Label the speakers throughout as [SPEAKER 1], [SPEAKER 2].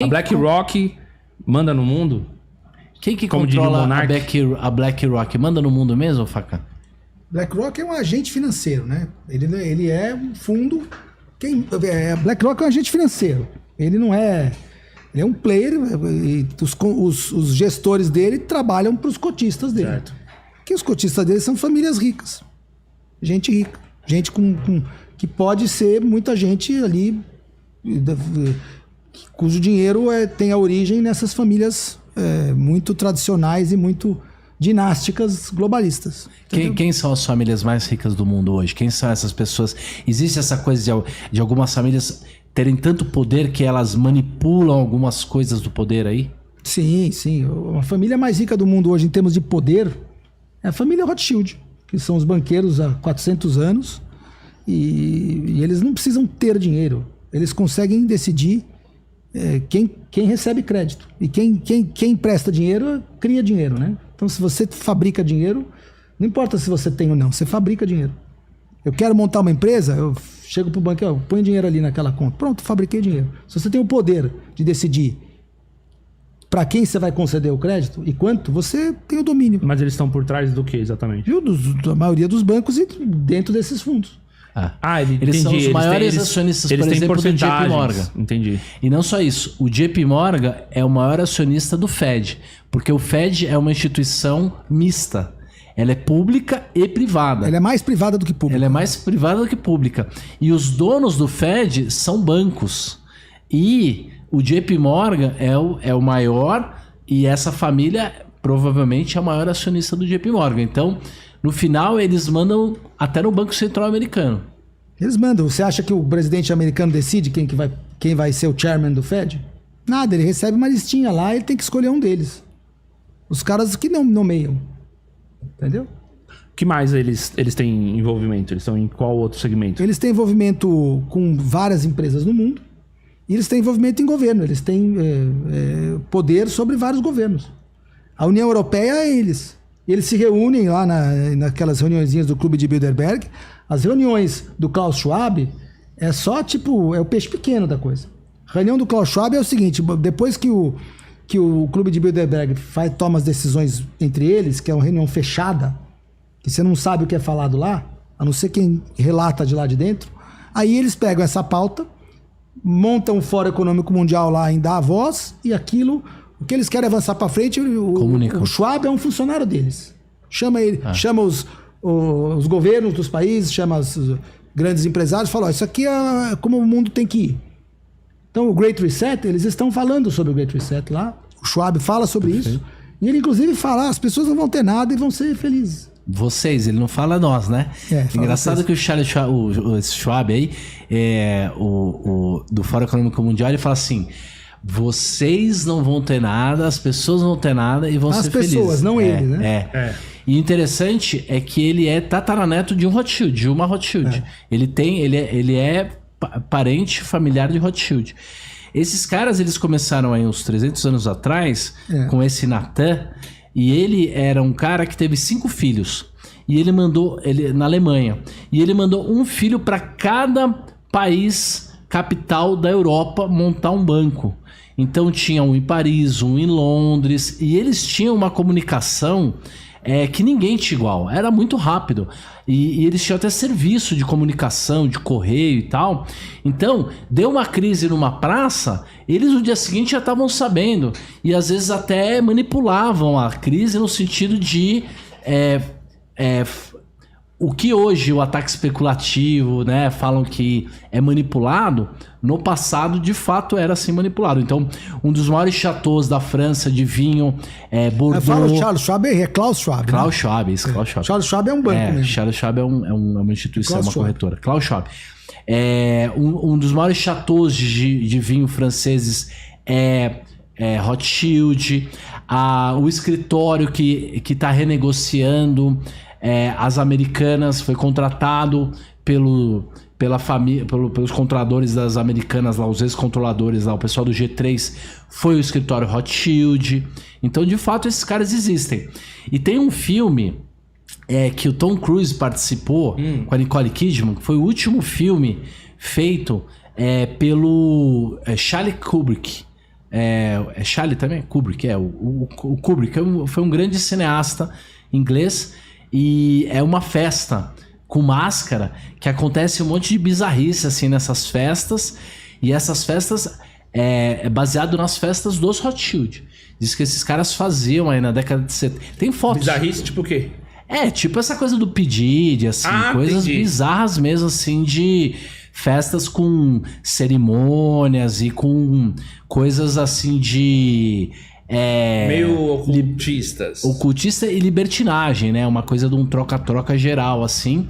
[SPEAKER 1] A BlackRock manda no mundo?
[SPEAKER 2] Quem que
[SPEAKER 1] Como diria o
[SPEAKER 2] controla
[SPEAKER 1] Monark?
[SPEAKER 2] a BlackRock? Manda no mundo mesmo, Faca?
[SPEAKER 3] BlackRock é um agente financeiro, né? Ele é um fundo... BlackRock é um agente financeiro. Ele não é... Ele é um player e os gestores dele trabalham para os cotistas dele.
[SPEAKER 1] Certo.
[SPEAKER 3] Que os cotistas dele são famílias ricas. Gente rica. Gente que pode ser muita gente ali cujo dinheiro tem a origem nessas famílias muito tradicionais e muito dinásticas globalistas.
[SPEAKER 2] Quem são as famílias mais ricas do mundo hoje? Quem são essas pessoas? Existe essa coisa de algumas famílias terem tanto poder que elas manipulam algumas coisas do poder aí?
[SPEAKER 3] Sim, sim. A família mais rica do mundo hoje em termos de poder é a família Rothschild, que são os banqueiros há 400 anos e eles não precisam ter dinheiro. Eles conseguem decidir quem recebe crédito. E quem empresta dinheiro, cria dinheiro, né? Então, se você fabrica dinheiro, não importa se você tem ou não, você fabrica dinheiro. Eu quero montar uma empresa, eu chego pro banco, põe dinheiro ali naquela conta. Pronto, fabriquei dinheiro. Se você tem o poder de decidir para quem você vai conceder o crédito e quanto, você tem o domínio.
[SPEAKER 1] Mas eles estão por trás do que exatamente?
[SPEAKER 3] Da maioria dos bancos e dentro desses fundos.
[SPEAKER 2] Eles são os maiores acionistas, por exemplo, do JP Morgan.
[SPEAKER 1] Entendi.
[SPEAKER 2] E não só isso, o JP Morgan é o maior acionista do Fed, porque o Fed é uma instituição mista. Ela é pública e privada.
[SPEAKER 3] Ela é mais privada do que pública.
[SPEAKER 2] Ela é mais privada do que pública. E os donos do Fed são bancos. E o JP Morgan é o maior, e essa família provavelmente é a maior acionista do JP Morgan. Então, no final, eles mandam até no Banco Central americano.
[SPEAKER 3] Eles mandam. Você acha que o presidente americano decide quem vai ser o chairman do Fed? Nada, ele recebe uma listinha lá e ele tem que escolher um deles. Os caras que não nomeiam. Entendeu?
[SPEAKER 1] O que mais eles têm envolvimento? Eles estão em qual outro segmento?
[SPEAKER 3] Eles têm envolvimento com várias empresas no mundo. E eles têm envolvimento em governo. Eles têm poder sobre vários governos. A União Europeia é eles. Eles se reúnem lá naquelas reuniõezinhas do Clube de Bilderberg. As reuniões do Klaus Schwab é só é o peixe pequeno da coisa. A reunião do Klaus Schwab é o seguinte: depois que o Clube de Bilderberg toma as decisões entre eles, que é uma reunião fechada, que você não sabe o que é falado lá, a não ser quem relata de lá de dentro, aí eles pegam essa pauta, montam o Fórum Econômico Mundial lá em Davos, e aquilo, o que eles querem avançar para frente, o Schwab é um funcionário deles. Chama ele, chama os governos dos países, chama os grandes empresários, fala: isso aqui é como o mundo tem que ir. Então, o Great Reset, eles estão falando sobre o Great Reset lá. O Schwab fala sobre isso. E ele, inclusive, fala: as pessoas não vão ter nada e vão ser felizes.
[SPEAKER 2] Vocês, ele não fala nós, né? Engraçado vocês. Que o Charles Schwab, o Schwab aí, do Fórum Econômico Mundial, ele fala assim: vocês não vão ter nada, as pessoas não vão ter nada e vão ser felizes. As pessoas,
[SPEAKER 3] não ele, né?
[SPEAKER 2] E o interessante é que ele é tataraneto de um Rothschild, de uma Rothschild. Ele é parente familiar de Rothschild. Esses caras, eles começaram aí uns 300 anos atrás com esse Natan, e ele era um cara que teve 5 filhos. E ele mandou, na Alemanha, e ele mandou um filho para cada país capital da Europa montar um banco. Então tinha um em Paris, um em Londres, e eles tinham uma comunicação que ninguém tinha igual, era muito rápido. E eles tinham até serviço de comunicação, de correio e tal. Então, deu uma crise numa praça, eles no dia seguinte já estavam sabendo. E às vezes até manipulavam a crise no sentido de... o que hoje o ataque especulativo, né, falam que é manipulado, no passado de fato era assim manipulado. Então, um dos maiores chateaus da França de vinho, Bordeaux...
[SPEAKER 3] Fala Charles Schwab, é Klaus Schwab.
[SPEAKER 2] Klaus Schwab, isso, Klaus Schwab.
[SPEAKER 3] Charles Schwab é um banco mesmo.
[SPEAKER 2] Charles Schwab é uma instituição, uma corretora. Klaus Schwab. Um dos maiores chateaus de vinho franceses Rothschild. O escritório que está renegociando... as Americanas foi contratado pela família, pelos controladores das Americanas lá, os ex-controladores lá, o pessoal do G3 foi o escritório Rothschild. Então, de fato, esses caras existem. E tem um filme que o Tom Cruise participou com a Nicole Kidman, que foi o último filme feito pelo Charlie Kubrick. É Charlie também? Kubrick, o Kubrick foi um grande cineasta inglês e é uma festa com máscara que acontece um monte de bizarrice assim nessas festas, e essas festas é baseado nas festas dos Rothschild. Diz que esses caras faziam aí na década de 70. Tem fotos.
[SPEAKER 1] Bizarrice tipo o quê?
[SPEAKER 2] Tipo essa coisa do Pidid, assim, coisas
[SPEAKER 1] entendi.
[SPEAKER 2] bizarras mesmo, assim, de festas com cerimônias e com coisas assim de...
[SPEAKER 1] Meio ocultistas.
[SPEAKER 2] Ocultista e libertinagem, né? Uma coisa de um troca-troca geral, assim.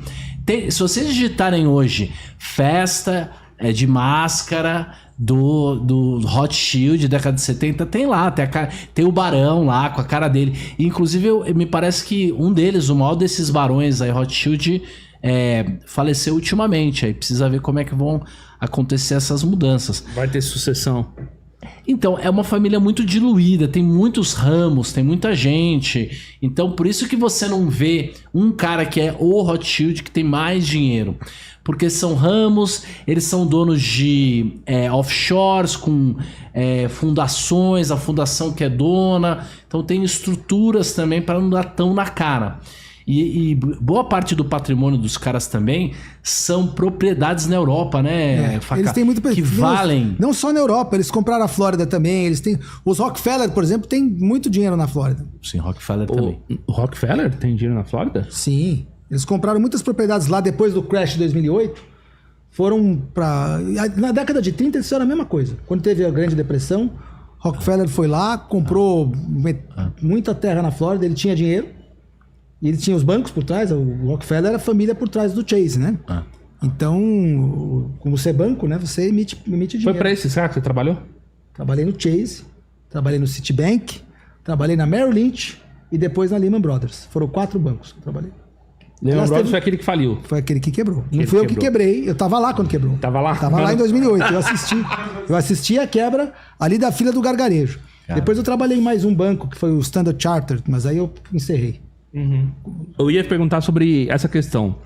[SPEAKER 2] Se vocês digitarem hoje festa de máscara do Rothschild, década de 70, tem lá, tem o barão lá com a cara dele. E, inclusive, me parece que um deles, o maior desses barões aí, Rothschild, faleceu ultimamente. Aí precisa ver como é que vão acontecer essas mudanças.
[SPEAKER 1] Vai ter sucessão.
[SPEAKER 2] Então, é uma família muito diluída, tem muitos ramos, tem muita gente. Então, por isso que você não vê um cara que é o Rothschild que tem mais dinheiro. Porque são ramos, eles são donos de offshores com fundações, a fundação que é dona. Então, tem estruturas também para não dar tão na cara. E boa parte do patrimônio dos caras também são propriedades na Europa, né, Facá?
[SPEAKER 3] Eles têm muito
[SPEAKER 2] que valem.
[SPEAKER 3] Não só na Europa, eles compraram a Flórida também. Eles têm. Os Rockefeller, por exemplo, tem muito dinheiro na Flórida.
[SPEAKER 2] Sim, Rockefeller também.
[SPEAKER 1] O Rockefeller tem dinheiro na Flórida?
[SPEAKER 3] Sim. Eles compraram muitas propriedades lá depois do crash de 2008. Foram para. Na década de 30 eles fizeram a mesma coisa. Quando teve a Grande Depressão, Rockefeller foi lá, comprou muita terra na Flórida, ele tinha dinheiro. E ele tinha os bancos por trás, o Rockefeller era a família por trás do Chase, né? Então, como você é banco, né? Você emite dinheiro.
[SPEAKER 1] Foi pra esse saco que você trabalhou?
[SPEAKER 3] Trabalhei no Chase, trabalhei no Citibank, trabalhei na Merrill Lynch e depois na Lehman Brothers. Foram 4 bancos que eu trabalhei.
[SPEAKER 1] Lehman Brothers foi aquele que faliu.
[SPEAKER 3] Foi aquele que quebrou. Não fui eu que quebrei, eu tava lá quando quebrou.
[SPEAKER 1] Tava lá?
[SPEAKER 3] Tava lá em 2008, eu assisti a quebra ali da fila do gargarejo. Depois eu trabalhei em mais um banco, que foi o Standard Chartered, mas aí eu encerrei.
[SPEAKER 1] Eu ia perguntar sobre essa questão.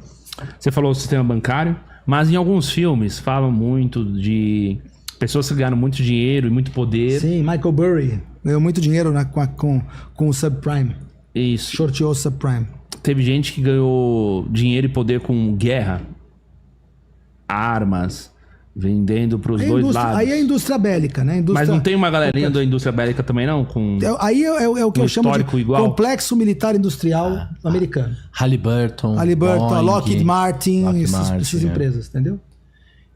[SPEAKER 1] Você falou do sistema bancário, mas em alguns filmes falam muito de pessoas que ganharam muito dinheiro e muito poder.
[SPEAKER 3] Sim, Michael Burry ganhou muito dinheiro com o subprime.
[SPEAKER 1] Isso.
[SPEAKER 3] Shorteou o subprime.
[SPEAKER 1] Teve gente que ganhou dinheiro e poder com guerra, armas, vendendo para os dois lados.
[SPEAKER 3] Aí é a indústria bélica, né?
[SPEAKER 1] Mas não tem uma galerinha da indústria bélica também, não?
[SPEAKER 3] Aí é o que eu chamo de
[SPEAKER 1] igual?
[SPEAKER 3] complexo militar industrial americano.
[SPEAKER 2] Halliburton,
[SPEAKER 3] Boeing, Lockheed Martin, essas
[SPEAKER 2] Martin,
[SPEAKER 3] empresas, entendeu?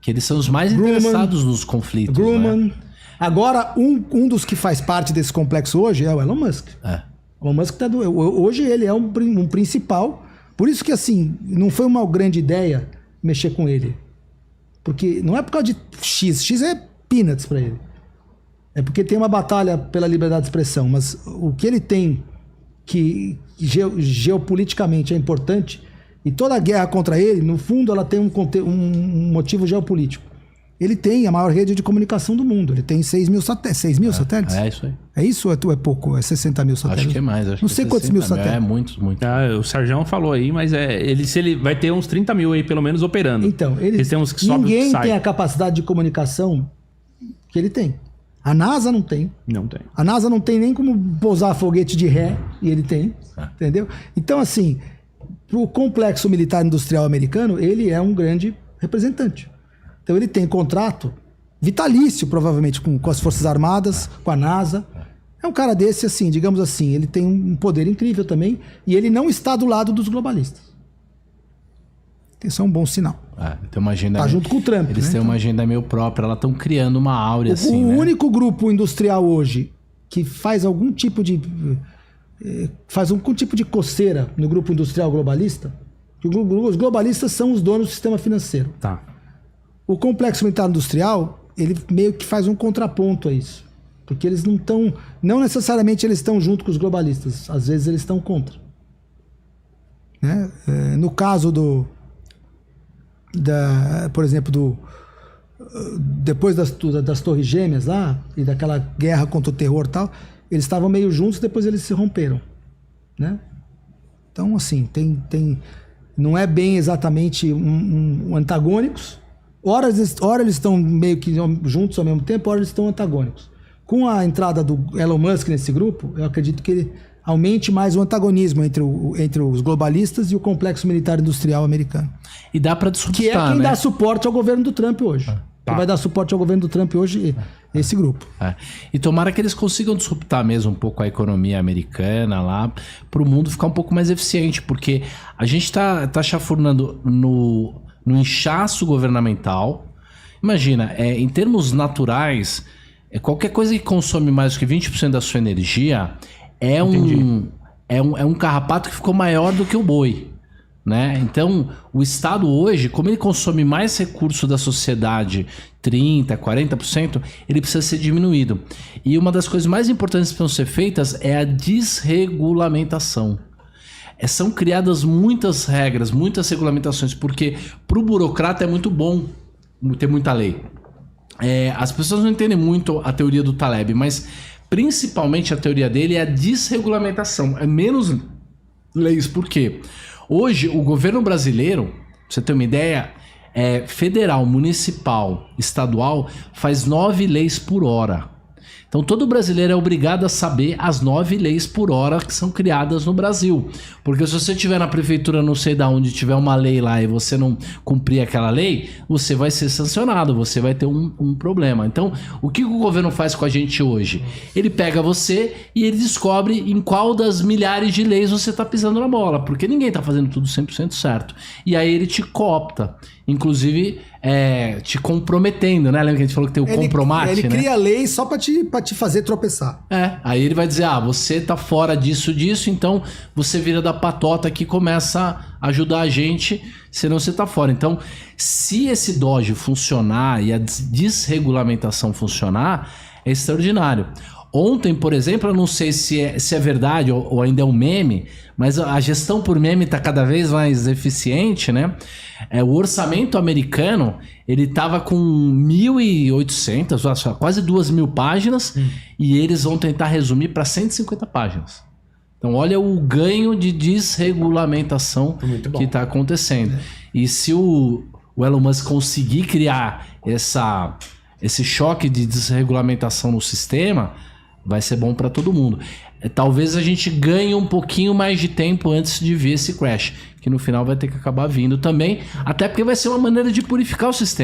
[SPEAKER 2] Que eles são os mais interessados nos conflitos.
[SPEAKER 3] Grumman.
[SPEAKER 2] Né?
[SPEAKER 3] Agora, um dos que faz parte desse complexo hoje é o Elon Musk. O Elon Musk hoje ele é um principal. Por isso que, assim, não foi uma grande ideia mexer com ele. Porque não é por causa de X é peanuts pra ele. É porque tem uma batalha pela liberdade de expressão, mas o que ele tem que geopoliticamente é importante, e toda guerra contra ele, no fundo, ela tem um motivo geopolítico. Ele tem a maior rede de comunicação do mundo. Ele tem 6 mil satélites. 6 mil satélites?
[SPEAKER 2] É isso aí.
[SPEAKER 3] É isso ou é pouco? É 60 mil satélites?
[SPEAKER 2] Acho que é mais.
[SPEAKER 3] Não sei quantos mil satélites.
[SPEAKER 2] Muitos.
[SPEAKER 1] O Sargão falou aí, mas ele vai ter uns 30 mil aí, pelo menos, operando.
[SPEAKER 3] Então,
[SPEAKER 1] ninguém
[SPEAKER 3] tem a capacidade de comunicação que ele tem. A NASA não tem.
[SPEAKER 1] Não tem.
[SPEAKER 3] A NASA não tem nem como pousar foguete de ré, e ele tem. Entendeu? Então, assim, o complexo militar industrial americano, ele é um grande representante. Então ele tem contrato vitalício, provavelmente, com as Forças Armadas, com a NASA. É um cara desse, assim, digamos assim, ele tem um poder incrível também, e ele não está do lado dos globalistas. Isso é um bom sinal.
[SPEAKER 2] Tem uma agenda
[SPEAKER 3] tá junto com o Trump.
[SPEAKER 2] Eles têm uma agenda meio própria, elas estão criando uma áurea assim,
[SPEAKER 3] O
[SPEAKER 2] né?
[SPEAKER 3] único grupo industrial hoje que faz algum tipo de coceira no grupo industrial globalista, que os globalistas são os donos do sistema financeiro.
[SPEAKER 1] Tá.
[SPEAKER 3] O complexo militar industrial, ele meio que faz um contraponto a isso. Porque eles não estão... Não necessariamente eles estão junto com os globalistas. Às vezes eles estão contra. Né? No caso por exemplo, depois das Torres Gêmeas lá, e daquela guerra contra o terror e tal, eles estavam meio juntos, depois eles se romperam. Né? Então, assim, não é bem exatamente antagônicos. Ora eles estão meio que juntos ao mesmo tempo, ora eles estão antagônicos. Com a entrada do Elon Musk nesse grupo, eu acredito que ele aumente mais o antagonismo entre os globalistas e o complexo militar industrial americano.
[SPEAKER 2] E dá para disputar,
[SPEAKER 3] Que é quem
[SPEAKER 2] né?
[SPEAKER 3] dá suporte ao governo do Trump hoje.
[SPEAKER 1] Tá.
[SPEAKER 3] Que vai dar suporte ao governo do Trump hoje, esse grupo.
[SPEAKER 2] É. E tomara que eles consigam disruptar mesmo um pouco a economia americana lá, para o mundo ficar um pouco mais eficiente, porque a gente tá chafurnando no inchaço governamental. Imagina, em termos naturais, qualquer coisa que consome mais do que 20% da sua energia é um carrapato que ficou maior do que o boi. Né? Então, o Estado hoje, como ele consome mais recurso da sociedade, 30%, 40%, ele precisa ser diminuído. E uma das coisas mais importantes que precisam ser feitas é a desregulamentação. São criadas muitas regras, muitas regulamentações, porque para o burocrata é muito bom ter muita lei. As pessoas não entendem muito a teoria do Taleb, mas principalmente a teoria dele é a desregulamentação. É menos leis, por quê? Hoje, o governo brasileiro, pra você ter uma ideia, federal, municipal, estadual, faz 9 leis por hora. Então, todo brasileiro é obrigado a saber as 9 leis por hora que são criadas no Brasil. Porque se você estiver na prefeitura, não sei de onde, tiver uma lei lá e você não cumprir aquela lei, você vai ser sancionado, você vai ter um problema. Então, o que o governo faz com a gente hoje? Ele pega você e ele descobre em qual das milhares de leis você está pisando na bola, porque ninguém está fazendo tudo 100% certo. E aí ele te coopta, inclusive te comprometendo, né? Lembra que a gente falou que tem o compromate,
[SPEAKER 3] ele
[SPEAKER 2] né?
[SPEAKER 3] cria lei só pra te fazer tropeçar.
[SPEAKER 2] Aí ele vai dizer, você tá fora disso, então você vira da patota que começa a ajudar a gente, senão você tá fora. Então, se esse DOGE funcionar e a desregulamentação funcionar, é extraordinário. Ontem, por exemplo, eu não sei se é verdade ou ainda é um meme, mas a gestão por meme está cada vez mais eficiente, né? O orçamento americano, ele estava com 1.800, quase 2.000 páginas, e eles vão tentar resumir para 150 páginas. Então, olha o ganho de desregulamentação que está acontecendo. E se o Elon Musk conseguir criar esse choque de desregulamentação no sistema, vai ser bom para todo mundo. Talvez a gente ganhe um pouquinho mais de tempo antes de ver esse crash, que no final vai ter que acabar vindo também, até porque vai ser uma maneira de purificar o sistema.